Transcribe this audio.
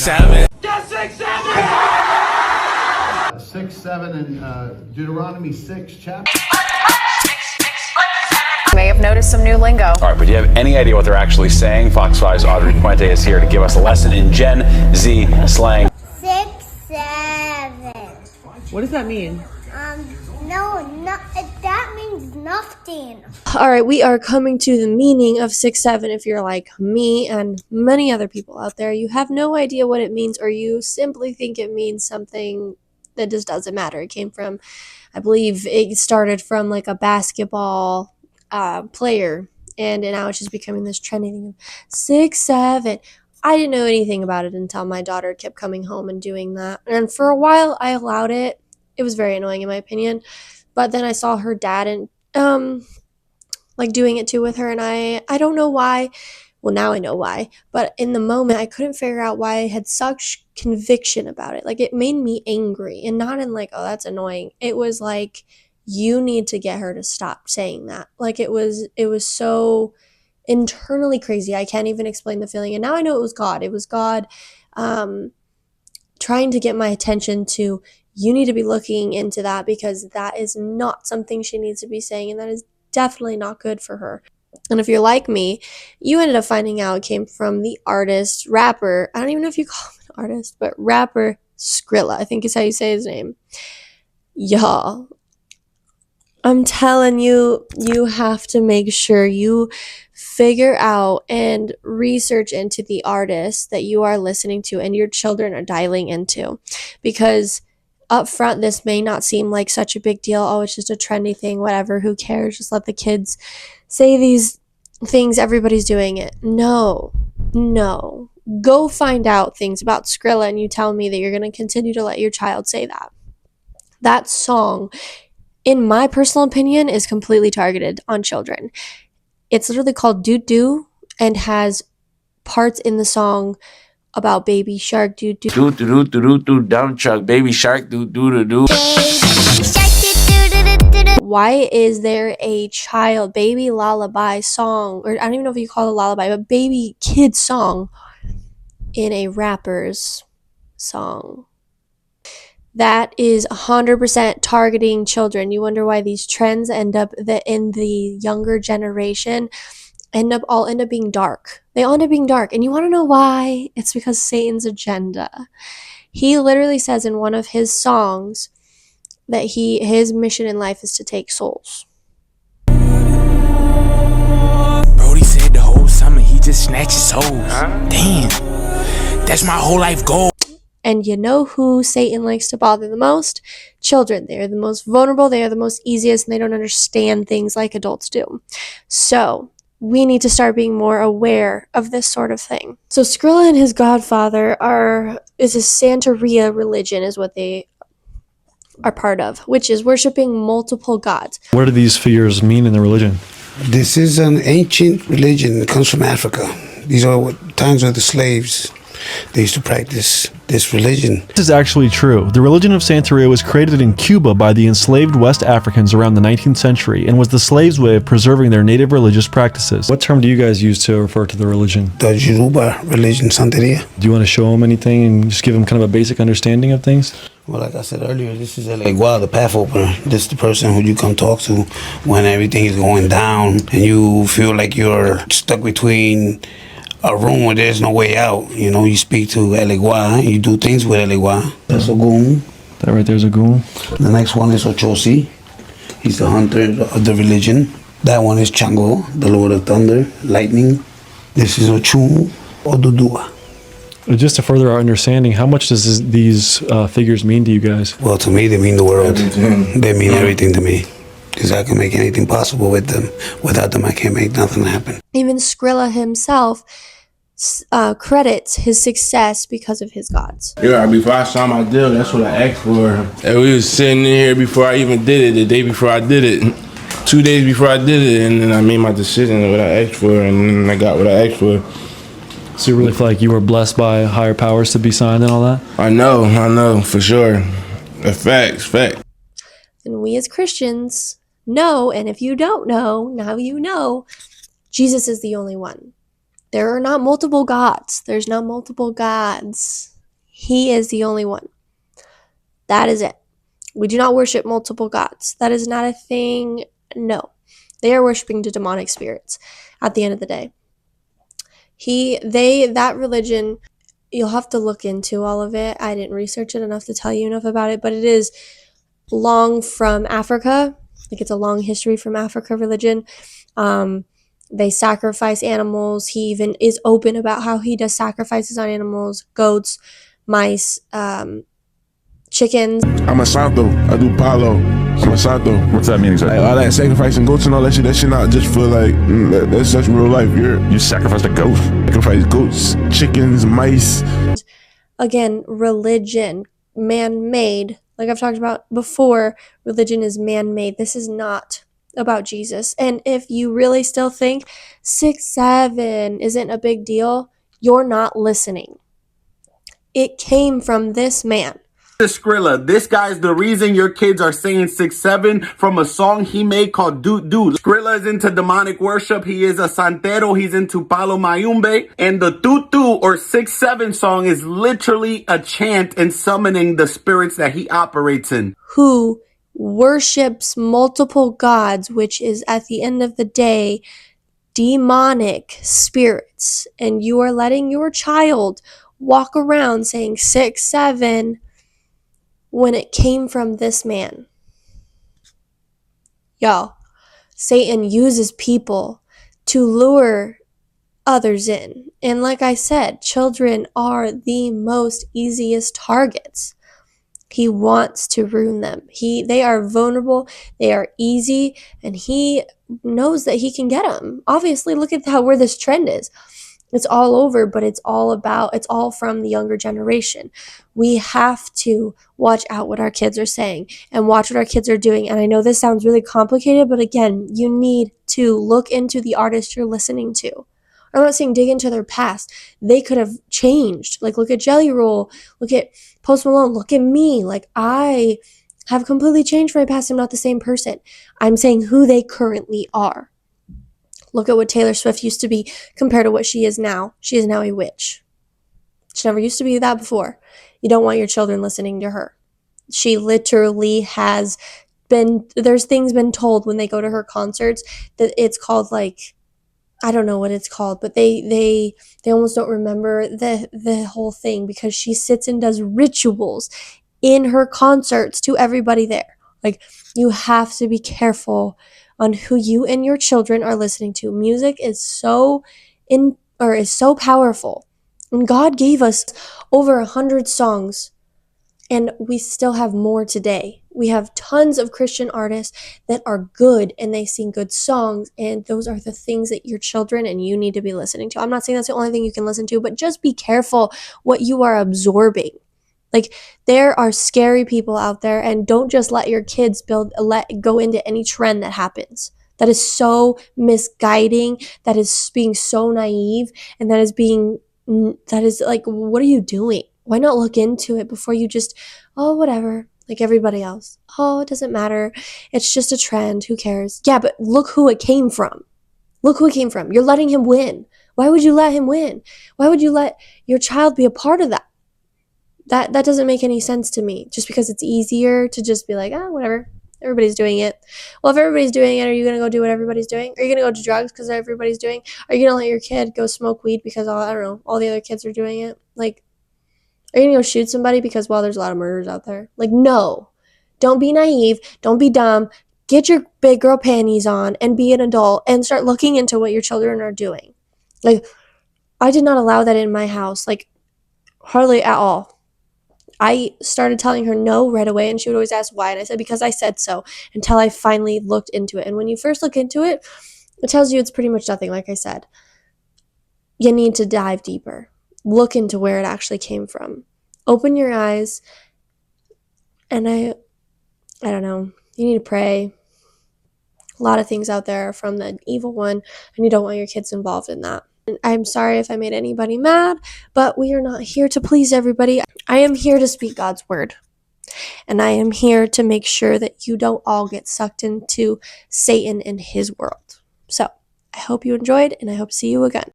6-7. 6-7 in Deuteronomy 6 chapter. You may have noticed some new lingo. All right, but do you have any idea what they're actually saying? Fox 5's Audrey Puente is here to give us a lesson in Gen Z slang. 6-7. What does that mean? No, that means nothing. All right, we are coming to the meaning of 6-7. If you're like me and many other people out there, you have no idea what it means, or you simply think it means something that just doesn't matter. It came from, I believe it started from like a basketball player, and now it's just becoming this trending thing of 6-7. I didn't know anything about it until my daughter kept coming home and doing that, and for a while I allowed it. It was very annoying in my opinion, but then I saw her dad and like doing it too with her, and I don't know why. Well, now I know why, but in the moment I couldn't figure out why I had such conviction about it. Like, it made me angry, and not in like, oh, that's annoying. It was like, you need to get her to stop saying that. Like, it was so internally crazy. I can't even explain the feeling. And now I know it was God. It was God trying to get my attention to, you need to be looking into that, because that is not something she needs to be saying, and that is definitely not good for her. And if you're like me, you ended up finding out it came from the artist, rapper, I don't even know if you call him an artist, but rapper Skrilla, I think is how you say his name. Y'all, I'm telling you, you have to make sure you figure out and research into the artist that you are listening to and your children are dialing into, because up front, this may not seem like such a big deal. Oh, it's just a trendy thing, whatever, who cares? Just let the kids say these things, everybody's doing it. No. Go find out things about Skrilla, and you tell me that you're going to continue to let your child say that. That song, in my personal opinion, is completely targeted on children. It's literally called Doo Doo, and has parts in the song about baby shark, doo doo Do do do do do dump truck, baby shark, do do do do. Why is there a child baby lullaby song, or I don't even know if you call it a lullaby, but baby kid song in a rapper's song? That is 100% targeting children. You wonder why these trends end up in the younger generation end up being dark. They all end up being dark. And you want to know why? It's because Satan's agenda. He literally says in one of his songs that his mission in life is to take souls. Brody said the whole summer he just snatches souls. Damn, that's my whole life goal. And you know who Satan likes to bother the most? Children. They are the most vulnerable. They are the most easiest, and they don't understand things like adults do. So we need to start being more aware of this sort of thing. So Skrilla and his godfather is a Santeria religion, is what they are part of, which is worshiping multiple gods. What do these figures mean in the religion? This is an ancient religion that comes from Africa. These are times of the slaves. They used to practice this religion. This is actually true. The religion of Santeria was created in Cuba by the enslaved West Africans around the 19th century and was the slaves' way of preserving their native religious practices. What term do you guys use to refer to the religion? The Yoruba religion, Santeria. Do you want to show them anything and just give them kind of a basic understanding of things? Well, like I said earlier, this is Elegua, the path opener. This is the person who you come talk to when everything is going down and you feel like you're stuck between a room where there's no way out. You know, you speak to Elegua, you do things with Elegua. That's Ogun. That right there's Ogun. The next one is Ochosi. He's the hunter of the religion. That one is Chango, the Lord of Thunder, Lightning. This is Ochun, Odudua. Just to further our understanding, how much does these figures mean to you guys? Well, to me, they mean the world. They mean everything to me. Because I can make anything possible with them. Without them, I can't make nothing happen. Even Skrilla himself credits his success because of his gods. Yeah, before I signed my deal, that's what I asked for. And we was sitting in here before I even did it, the day before I did it. 2 days before I did it, and then I made my decision of what I asked for, and then I got what I asked for. So you really feel like you were blessed by higher powers to be signed and all that? I know, for sure. Facts. And we as Christians know, and if you don't know, now you know, Jesus is the only one. There are not multiple gods. There's not multiple gods. He is the only one. That is it. We do not worship multiple gods. That is not a thing. No. They are worshiping the demonic spirits at the end of the day. That religion, you'll have to look into all of it. I didn't research it enough to tell you enough about it, but it is long from Africa. Like, it's a long history from Africa religion. They sacrifice animals. He even is open about how he does sacrifices on animals, goats, mice, chickens. I'm a Santo. I do Palo. I'm a Santo. What's that mean exactly? Like, all that sacrificing goats and all that shit not just for like, that's real life. You sacrificed a goat. Sacrifice goats, chickens, mice. Again, religion, man-made. Like I've talked about before, religion is man-made. This is not about Jesus. And if you really still think 6'7" isn't a big deal, you're not listening. It came from this man. Skrilla, this guy's the reason your kids are saying 6'7" from a song he made called Doot Doot. Skrilla is into demonic worship. He is a santero. He's into Palo Mayumbe. And the Doot Doot or 6'7" song is literally a chant and summoning the spirits that he operates in. Who worships multiple gods, which is at the end of the day demonic spirits. And you are letting your child walk around saying 6'7" when it came from this man. Y'all, Satan uses people to lure others in. And like I said, children are the most easiest targets. He wants to ruin them. They are vulnerable, they are easy, and he knows that he can get them. Obviously, look at where this trend is. It's all over, but it's all from the younger generation. We have to watch out what our kids are saying and watch what our kids are doing. And I know this sounds really complicated, but again, you need to look into the artist you're listening to. I'm not saying dig into their past. They could have changed. Like, look at Jelly Roll, look at Post Malone, look at me. Like, I have completely changed from my past. I'm not the same person. I'm saying who they currently are. Look at what Taylor Swift used to be compared to what she is now. She is now a witch. She never used to be that before. You don't want your children listening to her. She literally has there's things been told when they go to her concerts that it's called, like, I don't know what it's called, but they almost don't remember the whole thing because she sits and does rituals in her concerts to everybody there. Like, you have to be careful on who you and your children are listening to. Music is so powerful. And God gave us over 100 songs, and we still have more today. We have tons of Christian artists that are good and they sing good songs, and those are the things that your children and you need to be listening to. I'm not saying that's the only thing you can listen to, but just be careful what you are absorbing. Like, there are scary people out there, and don't just let your kids go into any trend that happens. That is so misguiding. That is being so naive, and that is like, what are you doing? Why not look into it before you just, oh, whatever, like everybody else. Oh, it doesn't matter. It's just a trend. Who cares? Yeah, but look who it came from. Look who it came from. You're letting him win. Why would you let him win? Why would you let your child be a part of that? That doesn't make any sense to me. Just because it's easier to just be like, whatever, everybody's doing it. Well, if everybody's doing it, are you going to go do what everybody's doing? Are you going to go to drugs because everybody's doing? Are you going to let your kid go smoke weed because all the other kids are doing it? Like, are you going to go shoot somebody because, well, there's a lot of murders out there? Like, no. Don't be naive. Don't be dumb. Get your big girl panties on and be an adult and start looking into what your children are doing. Like, I did not allow that in my house. Like, hardly at all. I started telling her no right away, and she would always ask why, and I said because I said so, until I finally looked into it. And when you first look into it, it tells you it's pretty much nothing. Like I said, you need to dive deeper. Look into where it actually came from. Open your eyes, and I don't know, you need to pray. A lot of things out there are from the evil one, and you don't want your kids involved in that. I'm sorry if I made anybody mad, but we are not here to please everybody. I am here to speak God's word. And I am here to make sure that you don't all get sucked into Satan and his world. So, I hope you enjoyed, and I hope to see you again.